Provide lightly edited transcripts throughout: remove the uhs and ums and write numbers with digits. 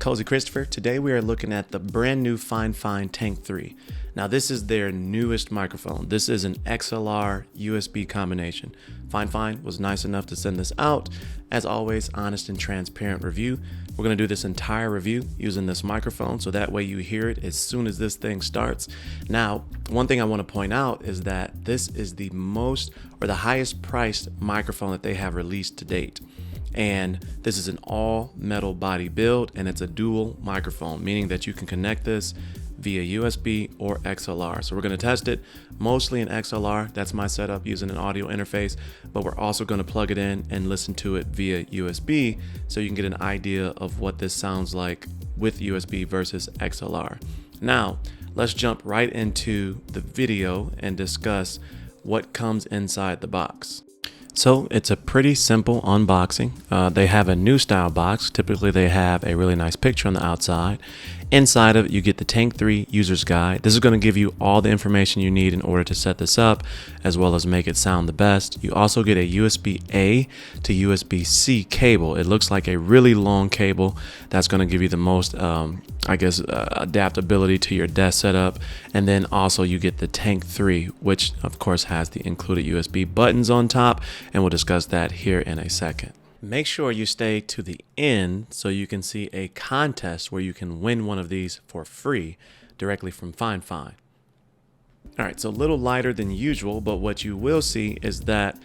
Cozy Christopher. Today we are looking at the brand new Fifine Tank 3. Now this is their newest microphone. This is an XLR USB combination. Fifine was nice enough to send this out. As always, honest and transparent review. We're going to do this entire review using this microphone so that way you hear it as soon as this thing starts. Now, one thing I want to point out is that this is the most or the highest priced microphone that they have released to date. And this is an all metal body build, and it's a dual microphone, meaning that you can connect this via USB or XLR. So we're going to test it mostly in XLR. That's my setup using an audio interface, but we're also going to plug it in and listen to it via USB so you can get an idea of what this sounds like with USB versus XLR. Now, let's jump right into the video and discuss what comes inside the box. So it's a pretty simple unboxing. They have a new style box. Typically they have a really nice picture on the outside. Inside of it, you get the Tank 3 user's guide. This is going to give you all the information you need in order to set this up, as well as make it sound the best. You also get a USB-A to USB-C cable. It looks like a really long cable that's going to give you the most, adaptability to your desk setup. And then also you get the Tank 3, which of course has the included USB buttons on top, and we'll discuss that here in a second. Make sure you stay to the end so you can see a contest where you can win one of these for free directly from Fifine. All right, so a little lighter than usual, but what you will see is that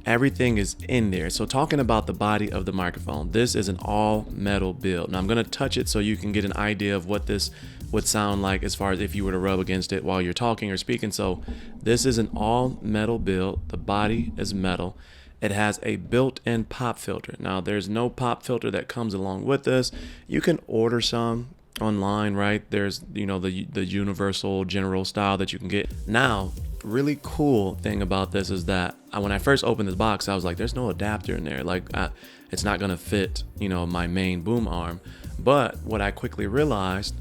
everything is in there. So talking about the body of the microphone, this is an all metal build. Now I'm going to touch it so you can get an idea of what this would sound like as far as if you were to rub against it while you're talking or speaking. So this is an all metal build. The body is metal. It has a built-in pop filter. Now there's no pop filter that comes along with this. You can order some online, right? There's, the universal general style that you can get. Now, really cool thing about this is that when I first opened this box, I was like, there's no adapter in there. It's not gonna fit, my main boom arm. But what I quickly realized,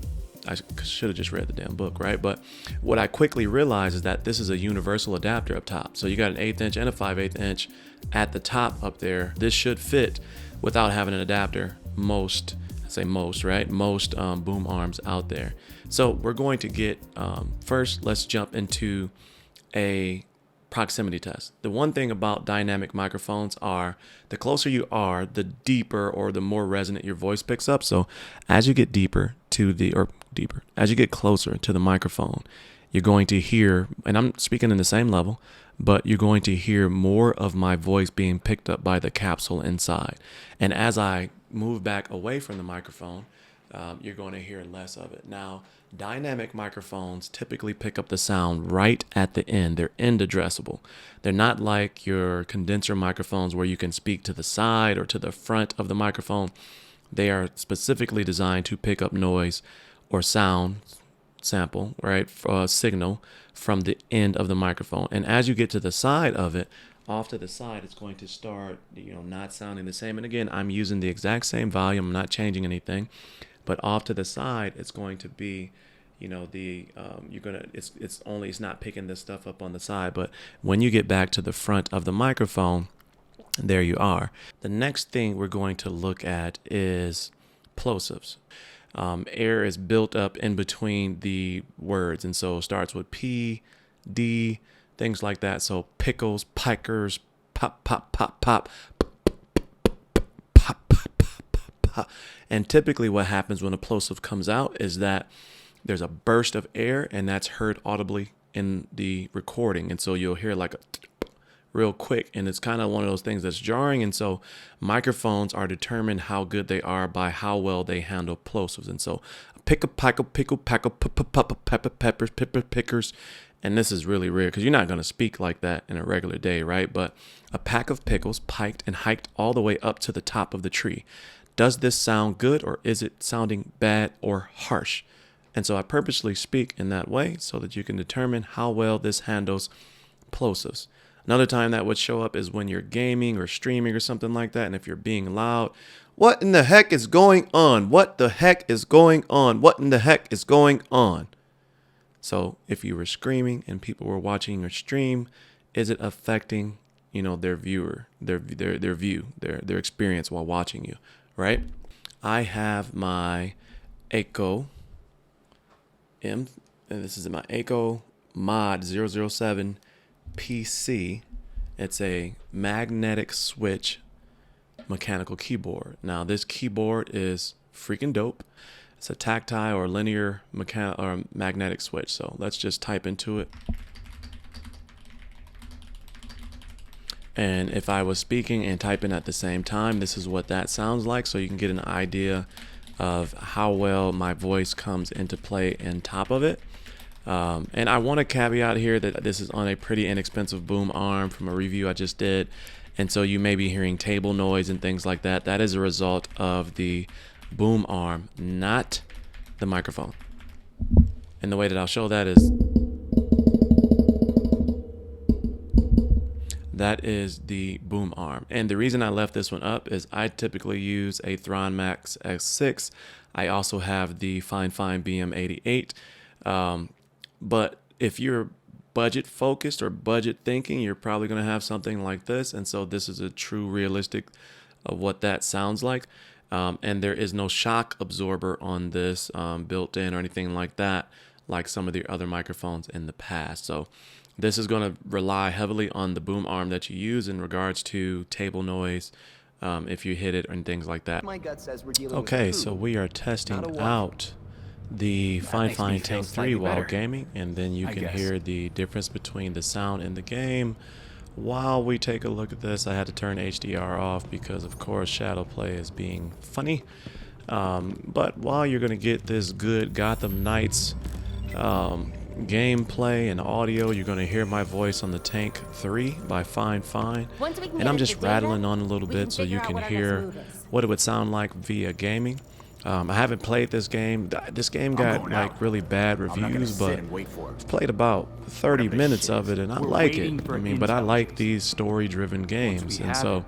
I should have just read the damn book, right? But what I quickly realized is that this is a universal adapter up top. So you got an 1/8 inch and a 5/8 inch at the top up there. This should fit without having an adapter most boom arms out there. So we're going to get, first, let's jump into a proximity test. The one thing about dynamic microphones are the closer you are, the deeper or the more resonant your voice picks up. So as you get as you get closer to the microphone, you're going to hear, and I'm speaking in the same level, but you're going to hear more of my voice being picked up by the capsule inside. And as I move back away from the microphone, you're going to hear less of it. Now, dynamic microphones typically pick up the sound right at the end. They're end addressable. They're not like your condenser microphones where you can speak to the side or to the front of the microphone. They are specifically designed to pick up noise or sound sample, right, signal from the end of the microphone. And as you get to the side of it, off to the side, it's going to start, not sounding the same. And again, I'm using the exact same volume. I'm not changing anything. But off to the side, it's going to be, it's not picking this stuff up on the side. But when you get back to the front of the microphone, there you are. The next thing we're going to look at is plosives. Air is built up in between the words, and so it starts with P, D, things like that. So pickles, pikers, pop, pop, pop, pop, pop, pop, pop, pop. And typically what happens when a plosive comes out is that there's a burst of air, and that's heard audibly in the recording. And so you'll hear like a real quick, and it's kind of one of those things that's jarring. And so microphones are determined how good they are by how well they handle plosives. And so pickle, peppers, pickers. And this is really rare because you're not going to speak like that in a regular day, right? But a pack of pickles piked and hiked all the way up to the top of the tree. Does this sound good, or is it sounding bad or harsh? And so I purposely speak in that way so that you can determine how well this handles plosives. Another time that would show up is when you're gaming or streaming or something like that. And if you're being loud, what in the heck is going on? What the heck is going on? What in the heck is going on? So if you were screaming and people were watching your stream, is it affecting, their view, their experience while watching you, right? I have my Echo M, and this is my Echo Mod 007 PC. It's a magnetic switch mechanical keyboard. Now this keyboard is freaking dope. It's a tactile or linear magnetic switch. So let's just type into it. And if I was speaking and typing at the same time, this is what that sounds like. So you can get an idea of how well my voice comes into play on top of it. And I want to caveat here that this is on a pretty inexpensive boom arm from a review I just did. And so you may be hearing table noise and things like that. That is a result of the boom arm, not the microphone. And the way that I'll show that is the boom arm. And the reason I left this one up is I typically use a Thron Max X6. I also have the Fifine BM88. But if you're budget focused or budget thinking, you're probably going to have something like this. And so this is a true realistic of what that sounds like. And there is no shock absorber on this built in or anything like that, like some of the other microphones in the past. So this is going to rely heavily on the boom arm that you use in regards to table noise, if you hit it and things like that. My gut says we're dealing Okay, with so we are testing out the Fifine Tank 3 while gaming, and then you can hear the difference between the sound in the game. While we take a look at this, I had to turn HDR off because of course shadow play is being funny. But while you're going to get this good Gotham Knights gameplay and audio, you're going to hear my voice on the Tank 3 by Fifine. And I'm just rattling on a little bit so you can hear what it would sound like via gaming. I haven't played this game. This game got like really bad reviews, but I've played about 30 minutes of it and I like it. I mean, but I like these story-driven games, and so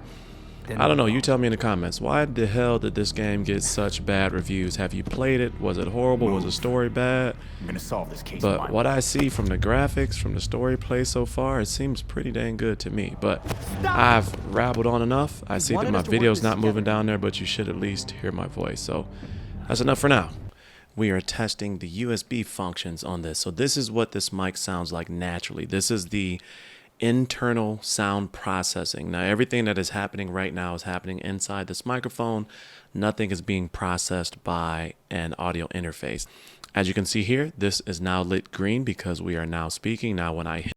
I don't know. You tell me in the comments, why the hell did this game get such bad reviews? Have you played it? Was it horrible? Was the story bad? I'm gonna solve this case. But what I see from the graphics, from the story play so far, it seems pretty dang good to me. But I've rabbled on enough. I see that my video's not moving down there, but you should at least hear my voice. So that's enough for now. We are testing the USB functions on this. So this is what this mic sounds like naturally. This is the internal sound processing. Now everything that is happening right now is happening inside this microphone. Nothing is being processed by an audio interface. As you can see here, this is now lit green because we are now speaking. Now when I hit,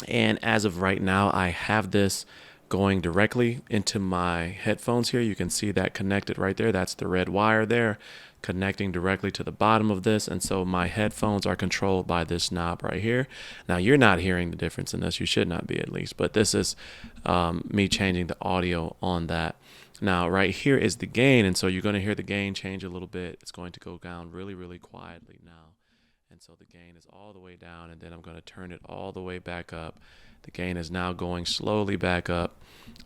and as of right now, I have this going directly into my headphones here. You can see that connected right there. That's the red wire there connecting directly to the bottom of this. And so my headphones are controlled by this knob right here. Now you're not hearing the difference in this. You should not be, at least, but this is me changing the audio on that. Now right here is the gain. And so you're going to hear the gain change a little bit. It's going to go down really, really quietly now. And so the gain is all the way down, and then I'm going to turn it all the way back up. The gain is now going slowly back up,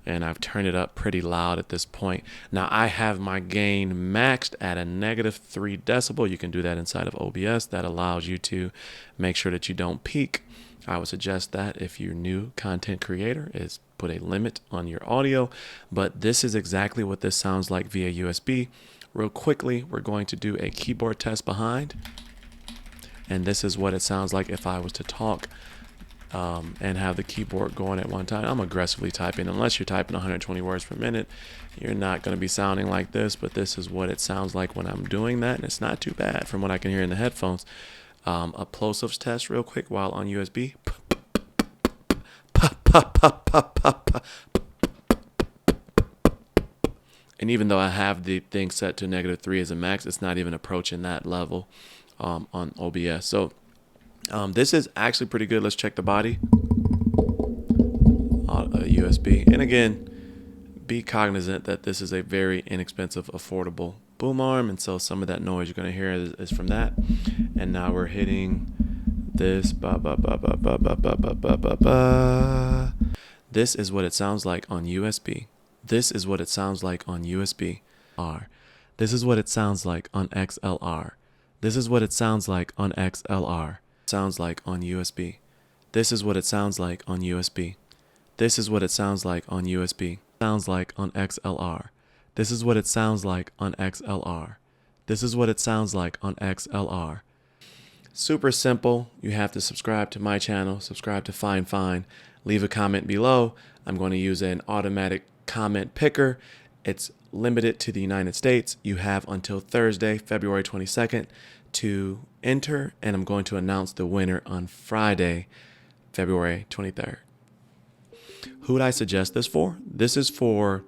and I've turned it up pretty loud at this point. Now I have my gain maxed at a -3 decibel. You can do that inside of OBS. That allows you to make sure that you don't peak. I would suggest that if you're new content creator, is put a limit on your audio. But this is exactly what this sounds like via USB. Real quickly, we're going to do a keyboard test behind. And this is what it sounds like if I was to talk and have the keyboard going at one time. I'm aggressively typing. Unless you're typing 120 words per minute, you're not going to be sounding like this. But this is what it sounds like when I'm doing that. And it's not too bad from what I can hear in the headphones. A plosives test real quick while on USB. And even though I have the thing set to -3 as a max, it's not even approaching that level on OBS. So this is actually pretty good. Let's check the body. USB. And again, be cognizant that this is a very inexpensive, affordable boom arm. And so some of that noise you're going to hear is from that. And now we're hitting this. This is what it sounds like on USB. This is what it sounds like on USB. This is what it sounds like on XLR. This is what it sounds like on XLR. Sounds like on USB. This is what it sounds like on USB. This is what it sounds like on USB. Sounds like on XLR. This is what it sounds like on XLR. This is what it sounds like on XLR. Super simple. You have to subscribe to my channel, subscribe to Fifine, leave a comment below. I'm going to use an automatic comment picker. It's limited to the United States. You have until Thursday, February 22nd to enter, and I'm going to announce the winner on Friday, February 23rd. Who would I suggest this for? This is for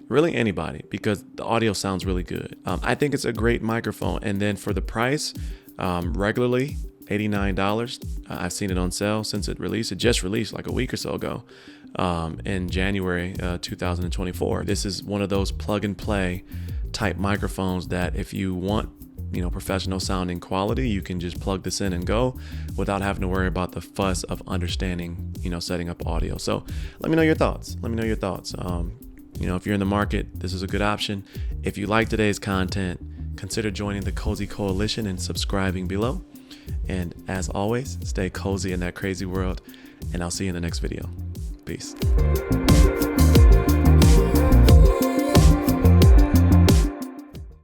really anybody because the audio sounds really good. I think it's a great microphone. And then for the price, regularly $89. I've seen it on sale since it released. It just released like a week or so ago in January 2024. This is one of those plug and play type microphones that if you want, professional sounding quality, you can just plug this in and go without having to worry about the fuss of understanding, setting up audio. So let me know your thoughts. If you're in the market, this is a good option. If you like today's content, consider joining the Cozy Coalition and subscribing below. And as always, stay cozy in that crazy world, and I'll see you in the next video. Peace.